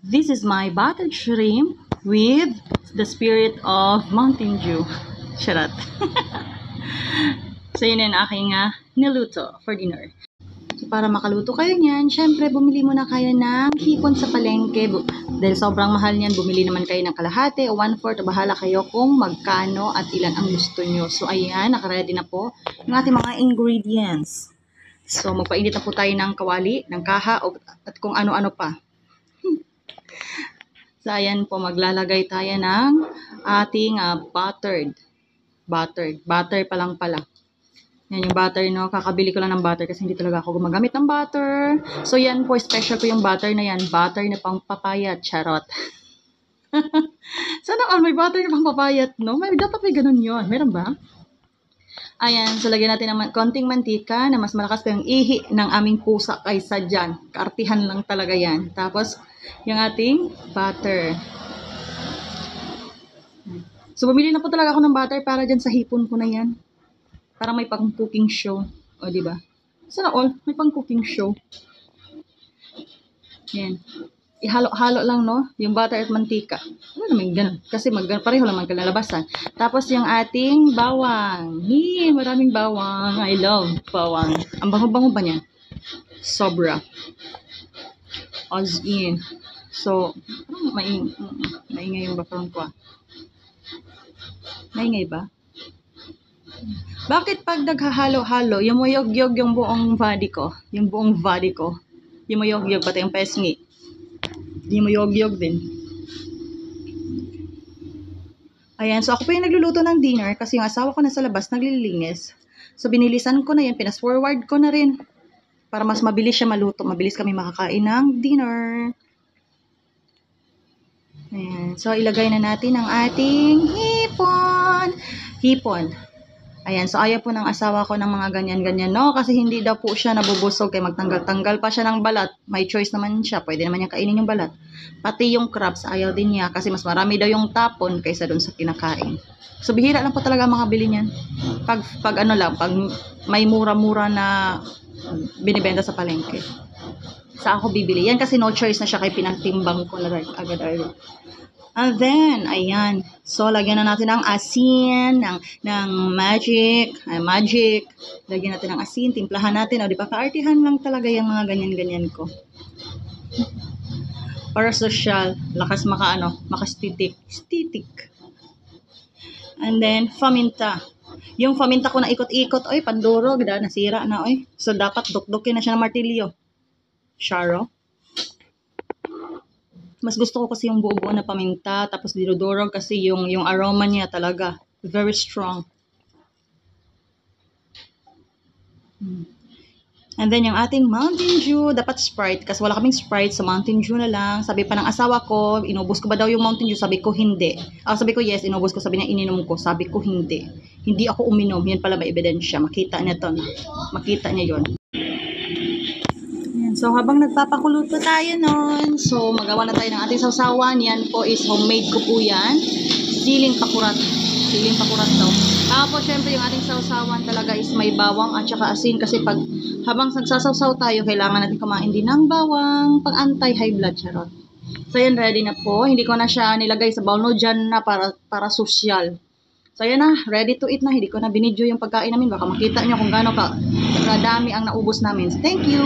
This is my battered shrimp with the spirit of Mountain Dew. Charot. So yun yung aking niluto for dinner. So para makaluto kayo niyan, syempre bumili muna kayo ng hipon sa palengke. Dahil sobrang mahal niyan, bumili naman kayo ng kalahati o 1/4. Bahala kayo kung magkano at ilan ang gusto nyo. So ayan, nakaready na po yung ating mga ingredients. So magpainit na po tayo ng kawali, ng kaha at kung ano-ano pa. So ayan po, maglalagay tayo ng ating butter pa lang pala. Yan yung butter, no? Kakabili ko lang ng butter kasi hindi talaga ako gumagamit ng butter. So, yan po. Special ko yung butter na yan. Butter na pang papayat. Charot. Sana all may butter na pang papayat, no? Dapat may ganun yun. Meron ba? Ayan. So, lagyan natin ng konting mantika na mas malakas pa yung ihi ng aming pusa kaysa dyan. Kaartihan lang talaga yan. Tapos, yung ating butter. So, bumili na po talaga ako ng butter para dyan sa hipon ko na yan. Para may pang-cooking show. O, diba? Sana all, may pang-cooking show. Yan. Ihalo-halo lang, no? Yung butter at mantika. Ano naman ganun? Kasi pareho lang magkalalabasan. Tapos yung ating bawang. Maraming bawang. I love bawang. Ang bango-bango ba niya? Sobra. As in. So, maingay yung background ko. Maingay ba? Bakit pag naghahalo-halo, yumuyog-yog yung buong body ko? Yung buong body ko. Yumuyog-yog, pati yung pesngi. Yumuyog-yog din. Ayan, so ako pa yung nagluluto ng dinner kasi yung asawa ko nasa labas, naglilinis. So binilisan ko na yan, pinas-forward ko na rin. Para mas mabilis siya maluto. Mabilis kami makakain ng dinner. Ayan, so ilagay na natin ang ating hipon. Ayan, so ayaw po ng asawa ko ng mga ganyan-ganyan, no? Kasi hindi daw po siya nabubusog, kaya magtanggal-tanggal pa siya ng balat. May choice naman siya, pwede naman niya kainin yung balat. Pati yung crabs, ayaw din niya, kasi mas marami daw yung tapon kaysa dun sa kinakain. So, bihira lang po talaga makabili niyan. Pag may mura-mura na binibenta sa palengke. Sa ako bibili. Yan kasi no choice na siya, kay pinagtimbang ko na agad-agad. And then, ayan. So, lagyan na natin ng asin, ng magic. Lagyan natin ng asin, timplahan natin. O, di ba? Kaartihan lang talaga yung mga ganyan-ganyan ko. Para social. Lakas makastitik. And then, paminta. Yung paminta ko na ikot-ikot, oy, pandurog, nasira na, oy. So, dapat dukdukin na siya ng martilyo. Sharo. Mas gusto ko kasi yung buo-buo na paminta, tapos dinudurog kasi yung aroma niya talaga very strong. And then yung ating Mountain Dew, dapat Sprite kasi wala kaming Sprite, so Mountain Dew na lang. Sabi pa ng asawa ko, inubos ko ba daw yung Mountain Dew? Sabi ko hindi. Sabi ko yes, inubos ko. Sabi niya ininom ko. Sabi ko hindi. Hindi ako uminom. Yan pala may ebidensya. Makita niya to. Makita niya yon. So, habang nagpapakulo po tayo nun, so, magawa na tayo ng ating sausawan. Yan po is homemade ko po yan. Siling pakurat daw. Tapos, syempre, yung ating sausawan talaga is may bawang at saka asin. Kasi habang nagsasawsaw tayo, kailangan natin kumain din ng bawang pang anti-high blood, charot. So, yan, ready na po. Hindi ko na siya nilagay sa bowl, no, dyan na para social. So, yan na, ready to eat na. Hindi ko na binidyo yung pagkain namin. Baka makita nyo kung gaano kadami ang naubos namin. Thank you!